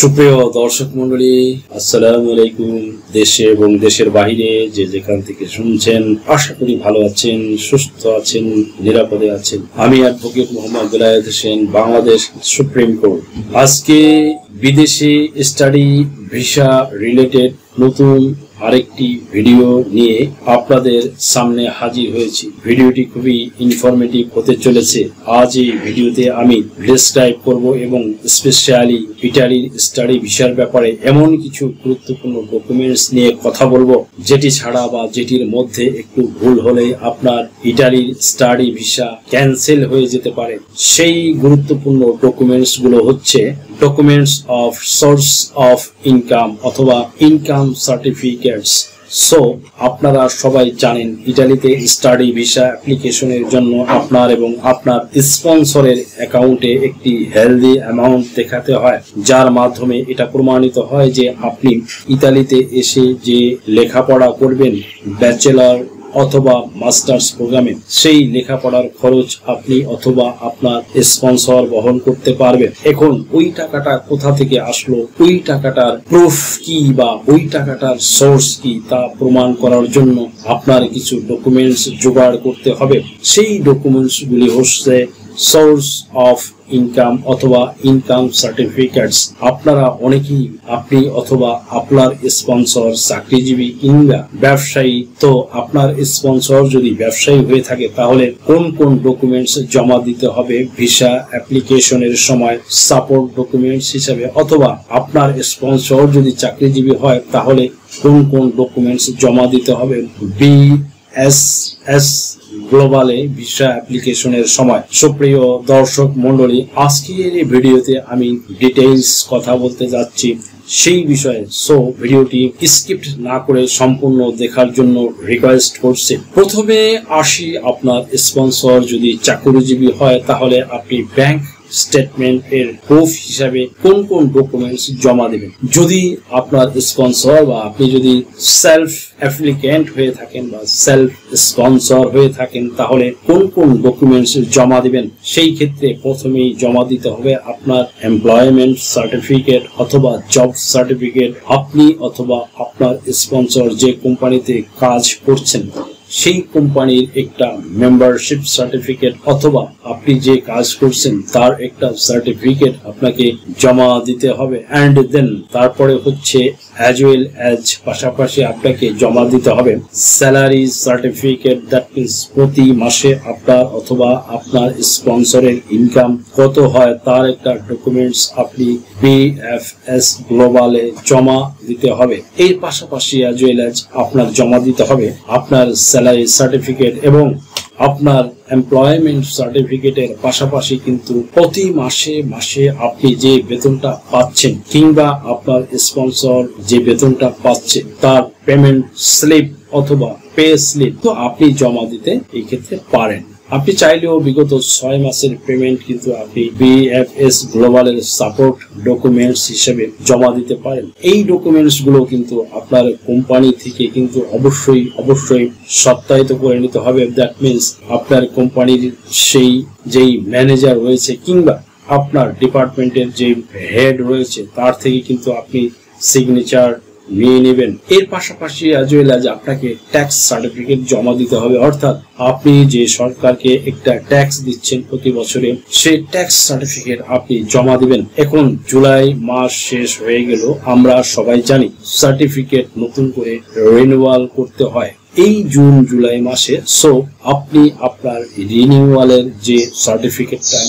সুপ্রিয় দর্শক মন্ডলী, আসসালামু আলাইকুম। দেশে এবং দেশের বাইরে যে যেখান থেকে শুনছেন, আশা করি ভালো আছেন, সুস্থ আছেন, নিরাপদে আছেন। আমি advocate Mohammad Belayet Hossain, Bangladesh supreme court. আজকে বিদেশি স্টাডি ভিসা রিলেটেড নতুন আরেকটি ভিডিও নিয়ে আপনাদের সামনে হাজির হয়েছি। ভিডিওটি খুবই ইনফরমেটিভ হতে চলেছে। আজ এই ভিডিওতে আমি ডেসক্রাইব করব এবং স্পেশালি ইটালির স্টাডি ভিসার ব্যাপারে এমন কিছু গুরুত্বপূর্ণ ডকুমেন্টস নিয়ে কথা বলবো, যেটি ছাড়া বা যেটির মধ্যে একটু ভুল হলে আপনার ইটালির স্টাডি ভিসা ক্যান্সেল হয়ে যেতে পারে। সেই গুরুত্বপূর্ণ ডকুমেন্টস গুলো হচ্ছে documents of swords of income অথবা ইনকাম সার্টিফিকেটস। সো আপনারা সবাই জানেন, ইটালিতে স্টাডি ভিসা অ্যাপ্লিকেশনের জন্য আপনার এবং আপনার স্পন্সরের অ্যাকাউন্টে একটি হেলদি অ্যামাউন্ট দেখাতে হয়, যার মাধ্যমে এটা প্রমাণিত হয় যে আপনি ইতালিতে এসে যে লেখাপড়া করবেন ব্যাচেলর অথবা মাস্টার্স প্রোগ্রামে, সেই লেখাপড়ার খরচ আপনি অথবা আপনার স্পন্সর বহন করতে পারবেন। এখন ওই টাকাটা কোথা থেকে আসলো, ওই টাকাটার প্রুফ কি বা ওই টাকাটার সোর্স কি, তা প্রমাণ করার জন্য আপনার কিছু ডকুমেন্টস জোগাড় করতে হবে। সেই ডকুমেন্টস গুলি হচ্ছে সোর্স অফ ইনকাম অথবা ইনকাম সার্টিফিকেটস। আপনারা অনেকেই আপনি অথবা আপনার স্পন্সর চাকরিজীবী কিংবা ব্যবসায়ী, তো আপনার স্পন্সর যদি ব্যবসায়ী হয়ে থাকে তাহলে কোন কোন ডকুমেন্টস জমা দিতে হবে ভিসা অ্যাপ্লিকেশনের সময় সাপোর্ট ডকুমেন্টস হিসেবে, অথবা আপনার স্পন্সর যদি চাকরিজীবী হয় তাহলে কোন কোন ডকুমেন্টস জমা দিতে হবে বিএসএস গ্লোবালে ভিসা অ্যাপ্লিকেশনের সময়। সুপ্রিয় দর্শক মন্ডলী, আজকের এই ভিডিওতে আমি ডিটেইলস কথা বলতে যাচ্ছি সেই বিষয়ে। সো ভিডিওটি স্কিপ না করে সম্পূর্ণ দেখার জন্য রিকোয়েস্ট করছি। প্রথমে আসি, আপনার স্পন্সর যদি চাকরিজীবী হয় তাহলে আপনি ব্যাংক স্টেটমেন্ট এর প্রুফ হিসাবে কোন কোন ডকুমেন্টস জমা দেবেন। যদি আপনার স্পন্সর বা আপনি যদি সেলফ অ্যাপ্লিক্যান্ট হয়ে থাকেন বা সেলফ স্পন্সর হয়ে থাকেন তাহলে কোন কোন ডকুমেন্টস জমা দিবেন। সেই ক্ষেত্রে প্রথমেই জমা দিতে হবে আপনার এমপ্লয়মেন্ট সার্টিফিকেট অথবা জব সার্টিফিকেট। আপনি অথবা আপনার স্পন্সর যে কোম্পানিতে কাজ করছেন সেই কোম্পানির একটা মেম্বারশিপ সার্টিফিকেট অথবা আপনি যে কাজ করছেন তার একটা সার্টিফিকেট আপনাকে জমা দিতে হবে। অ্যান্ড দেন তারপরে হচ্ছে অ্যাজ ওয়েল অ্যাজ পাশাপাশি আপনাকে জমা দিতে হবে স্যালারি সার্টিফিকেট। দ্যাট মিনস প্রতি মাসে আপনার অথবা আপনার স্পন্সরের ইনকাম কত হয় তার একটা ডকুমেন্টস আপনি বিএফএস গ্লোবালে জমা দিতে হবে। এর পাশাপাশি অ্যাজ ওয়েল অ্যাজ আপনার জমা দিতে হবে আপনার স্যালারি সার্টিফিকেট এবং আপনার এমপ্লয়মেন্ট সার্টিফিকেটের পাশাপাশি কিন্তু প্রতি মাসে আপনি যে বেতনটা পাচ্ছেন কিংবা আপনার স্পন্সর যে বেতনটা পাচ্ছে তার পেমেন্ট স্লিপ অথবা পে স্লিপ তো আপনি জমা দিতে এই ক্ষেত্রে পারেন। আপনি চাইলেও বিগত 6 মাসের পেমেন্ট কিন্তু আপনি বিএফএস গ্লোবালের সাপোর্ট ডকুমেন্টস হিসেবে জমা দিতে পারেন। এই ডকুমেন্টস গুলো কিন্তু আপনার কোম্পানি থেকে কিন্তু অবশ্যই সত্যায়িত করে নিতে হবে। দ্যাট মিনস আপনার কোম্পানির সেই যেই ম্যানেজার রয়েছে কিংবা আপনার ডিপার্টমেন্টের যে হেড রয়েছে তার থেকে কিন্তু আপনি সিগনেচার নিয়ে নেবেন। এর পাশাপাশি অ্যাজ ওয়েল অ্যাজ আপনাকে ট্যাক্স সার্টিফিকেট জমা দিতে হবে, অর্থাৎ আপনি যে সরকারকে একটা ট্যাক্স দিচ্ছেন প্রতি বছরে সেই ট্যাক্স সার্টিফিকেট আপনি জমা দিবেন। এখন জুলাই মাস শেষ হয়ে গেল, আমরা সবাই জানি সার্টিফিকেট নতুন করে রিনিউয়াল করতে হয় এই জুন জুলাই মাসে। সো আপনি আপনার রিনিউয়ালের যে সার্টিফিকেটটা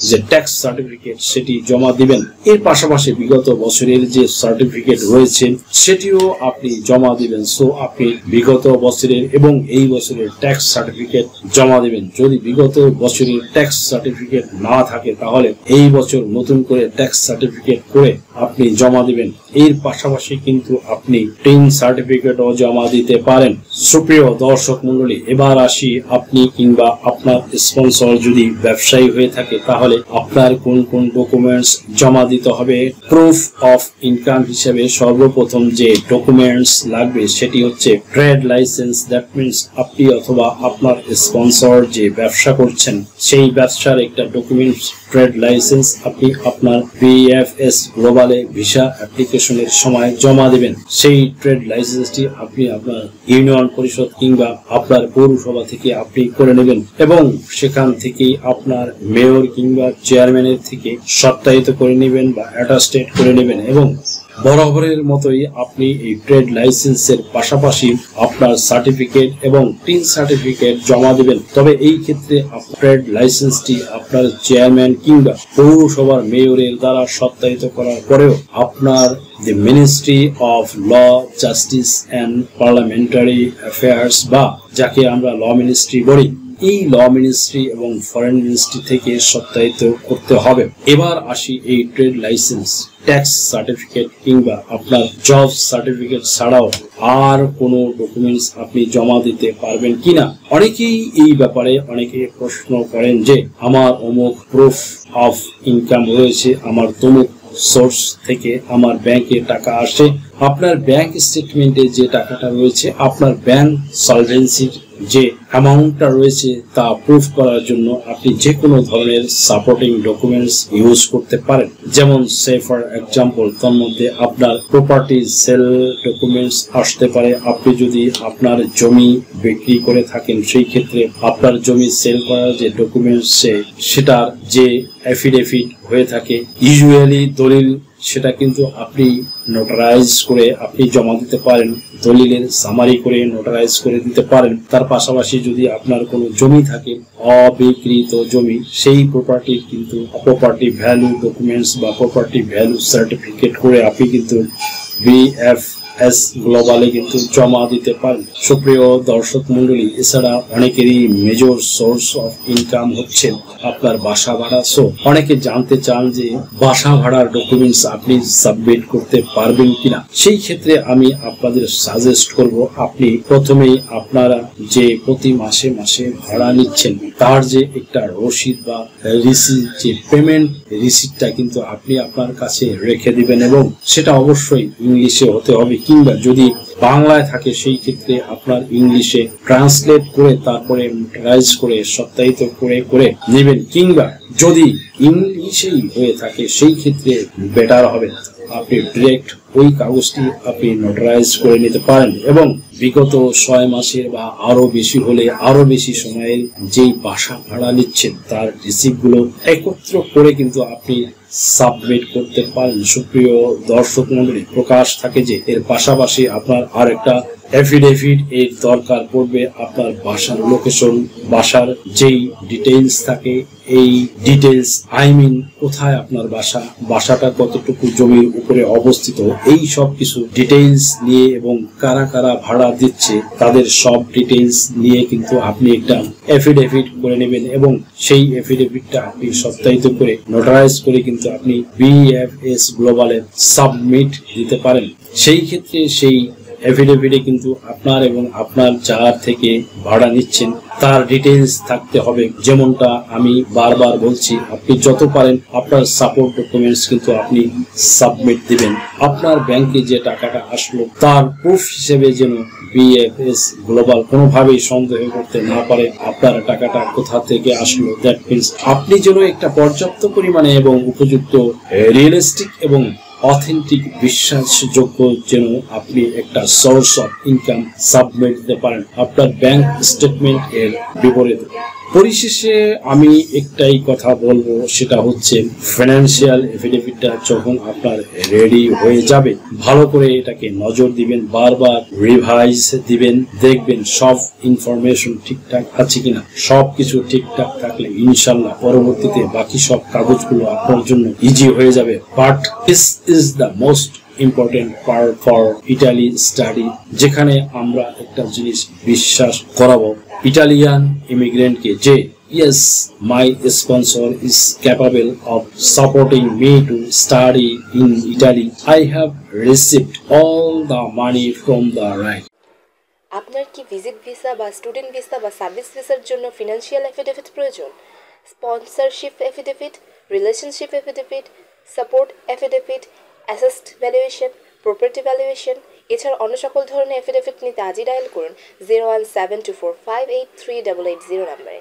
যে ট্যাক্স সার্টিফিকেট সেটি জমা দিবেন। এর পাশাপাশি বিগত বছরের যে সার্টিফিকেট রয়েছে সেটিও আপনি জমা দিবেন। সো আপনি বিগত বছরের এবং এই বছরের ট্যাক্স সার্টিফিকেট জমা দিবেন। যদি বিগত বছরের ট্যাক্স সার্টিফিকেট না থাকে তাহলে এই বছর নতুন করে ট্যাক্স সার্টিফিকেট করে আপনি জমা দিবেন। এর পাশাপাশি কিন্তু আপনি টিন সার্টিফিকেটও জমা দিতে পারেন। সুপ্রিয় দর্শক মন্ডলী, এবার আসি, আপনি কিংবা আপনার স্পন্সর যদি ব্যবসায়ী হয়ে থাকে তাহলে তাহলে আপনার কোন কোন ডকুমেন্টস জমা দিতে হবে। প্রুফ অফ ইনকাম হিসেবে সর্বপ্রথম যে ডকুমেন্টস লাগবে সেটি হচ্ছে ট্রেড লাইসেন্স। দ্যাট মিনস আপনি অথবা আপনার স্পন্সর যে ব্যবসা করছেন সেই ব্যবসার একটা ডকুমেন্টস ট্রেড লাইসেন্স আপনি আপনার বিএফএস গ্লোবালে ভিসা অ্যাপ্লিকেশনের সময় জমা দেবেন। সেই ট্রেড লাইসেন্সটি আপনি আপনার ইউনিয়ন পরিষদ কিংবা আপনার পৌরসভা থেকে আপনি করে নেবেন এবং সেখান থেকেই আপনার মেয়র কিংবা চেয়ারম্যানের থেকে সত্যায়িত করে নেবেন বা অ্যাটাস্টেড করে নেবেন এবং বরাবরের মতোই আপনি এই ট্রেড লাইসেন্সের পাশাপাশি আপনার সার্টিফিকেট এবং টিন সার্টিফিকেট জমা দেবেন। তবে এই ক্ষেত্রে ট্রেড লাইসেন্সটি আপনার চেয়ারম্যান কিংবা পৌরসভার মেয়রের দ্বারা সত্যায়িত করার পরেও আপনার the Ministry of Law, Justice and Parliamentary Affairs বা যাকে আমরা ল মিনিস্ট্রি বলি, এই ল মিনিস্ট্রি এবং ফরেন মিনিস্ট্রি থেকে সত্যায়িত করতে হবে। এবার আসি এই ট্রেড লাইসেন্স, ট্যাক্স সার্টিফিকেট কিংবা আপনার জব সার্টিফিকেট ছাড়াও আর কোনো ডকুমেন্টস আপনি জমা দিতে পারবেন কিনা। অনেকেই এই ব্যাপারে অনেকে প্রশ্ন করেন যে আমার অমুক প্রুফ অফ ইনকাম রয়েছে, আমার তমুক সোর্স থেকে আমার ব্যাংকে টাকা আসে। আপনার ব্যাংক স্টেটমেন্টে যে টাকাটা রয়েছে, আপনার ব্যাংক সলভেন্সির যে অ্যামাউন্টটা রয়েছে তা প্রুফ করার জন্য আপনি যে কোনো ধরনের সাপোর্টিং ডকুমেন্টস ইউজ করতে পারেন। যেমন সে ফর এক্সাম্পল তার মধ্যে আপনার প্রপার্টি সেল ডকুমেন্টস আসতে পারে। আপনি যদি আপনার জমি বিক্রি করে থাকেন সেই ক্ষেত্রে আপনার জমি সেল করার যে ডকুমেন্টস সেটার যে অ্যাফিডেভিট হয়ে থাকে, ইউজুয়ালি দলিল, সেটা কিন্তু আপনি নোটারাইজ করে আপনি জমা দিতে পারেন, দলিলের সামারি করে নোটারাইজ করে দিতে পারেন। তার পাশাপাশি যদি আপনার কোনো জমি থাকে, অবিকৃত জমি, সেই প্রপার্টির কিন্তু প্রপার্টি ভ্যালু ডকুমেন্টস বা প্রপার্টি ভ্যালু সার্টিফিকেট করে আপনি কিন্তু বিএফএস গ্লোবালে কিন্তু জমা দিতে পারেন। সুপ্রিয় দর্শক মন্ডলী, এছাড়া অনেকেরই মেজর সোর্স অফ ইনকাম হচ্ছে আপনার বাসা ভাড়া। সো অনেকে জানতে চান যে বাসা ভাড়ার ডকুমেন্টস আপনি সাবমিট করতে পারবেন কিনা। সেই ক্ষেত্রে আমি আপনাদের সাজেস্ট করব, আপনি প্রথমেই আপনারা যে প্রতি মাসে মাসে ভাড়া নিচ্ছেন তার যে একটা রসিদ বা রিসিট, যে পেমেন্ট রিসিটটা কিন্তু আপনি আপনার কাছে রেখে দিবেন এবং সেটা অবশ্যই ইংলিশে হতে হবে, কিংবা যদি বাংলায় থাকে সেই ক্ষেত্রে আপনার ইংলিশে ট্রান্সলেট করে তারপরে নোটারাইজ করে সত্যায়িত করে নেবেন, কিংবা যদি ইংলিশেই হয়ে থাকে সেই ক্ষেত্রে বেটার হবে আপনি ডিরেক্ট ওই কাগজটি আপনি নোটারাইজ করে নিতে পারেন এবং বিগত 6 মাসের বা আরো বেশি হলে আরো বেশি সময়ের যেই বাসা ভাড়া নিচ্ছেন তার রিসিপ্টগুলো একত্র করে কিন্তু আপনি সাবমিট করতে পারেন। সুপ্রিয় দর্শক মন্ডলী, প্রকাশ থাকে যে এর পাশাপাশি আপনার আর একটা এফিডেভিট এর দরকার পড়বে। আপনার বাসার লোকেশন, বাসার যেই ডিটেইলস থাকে, এই ডিটেইলস কোথায় আপনার বাসা, বাসাটা কতটুকু জমির উপরে অবস্থিত, এই সব কিছু ডিটেইলস নিয়ে এবং কারা কারা ভাড়া দিচ্ছে তাদের সব ডিটেইলস নিয়ে কিন্তু আপনি একটা এফিডেভিট করে নেবেন এবং সেই এফিডেভিটটা আপনি সত্যায়িত করে নোটারাইজ করে কিন্তু আপনি বিএফএস গ্লোবালে সাবমিট দিতে পারেন। সেই ক্ষেত্রে সেই এফিডেভিটে কিন্তু আপনার এবং আপনার যার থেকে ভাড়া নিচ্ছেন তার ডিটেইলস থাকতে হবে। যেমনটা আমি বারবার বলছি, আপনি যত পারেন আপনার সাপোর্ট ডকুমেন্টস কিন্তু আপনি সাবমিট দিবেন। আপনার ব্যাংকে যে টাকাটা আসলো তার প্রুফ হিসেবে যেন বিএফএস গ্লোবাল কোনোভাবেই সন্দেহ করতে না পারে আপনার টাকাটা কোথা থেকে আসলো। দ্যাট মিনস আপনি যেন একটা পর্যাপ্ত পরিমাণে এবং উপযুক্ত রিয়েলিস্টিক এবং অথেন্টিক বিশ্বাসযোগ্য যেন আপনি একটা সোর্স অফ ইনকাম সাবমিট দিতে পারেন আপনার ব্যাংক স্টেটমেন্ট এর বিপরীতে। পরিশেষে আমি একটাই কথা বলবো, সেটা হচ্ছে ফাইন্যান্সিয়াল এফিডেভিটটা যখন আপনার রেডি হয়ে যাবে ভালো করে এটাকে নজর দিবেন, বারবার রিভাইজ দিবেন, দেখবেন সব ইনফরমেশন ঠিকঠাক আছে কিনা। সবকিছু ঠিকঠাক থাকলে ইনশাল্লাহ পরবর্তীতে বাকি সব কাগজগুলো আপনার জন্য ইজি হয়ে যাবে। But this is the most important part for Italy study, যেখানে আমরা একটা জিনিস বিশ্বাস করাবো ইটালিয়ান ইমিগ্রেন্টকে যে yes, my sponsor is capable of supporting me to study in Italy. I have received all the money from the right. আপনার কি visit visa বা স্টুডেন্ট ভিসা বা সার্ভিস ভিসার জন্য ফিনান্সিয়াল এফিডেভিট প্রয়োজন? Sponsorship affidavit, relationship affidavit, support affidavit, asset valuation, property valuation, এছাড়া অন্য সকল ধরনের এফিডেভিট নিতে আজই ডায়াল করুন 01724583880 নম্বরে।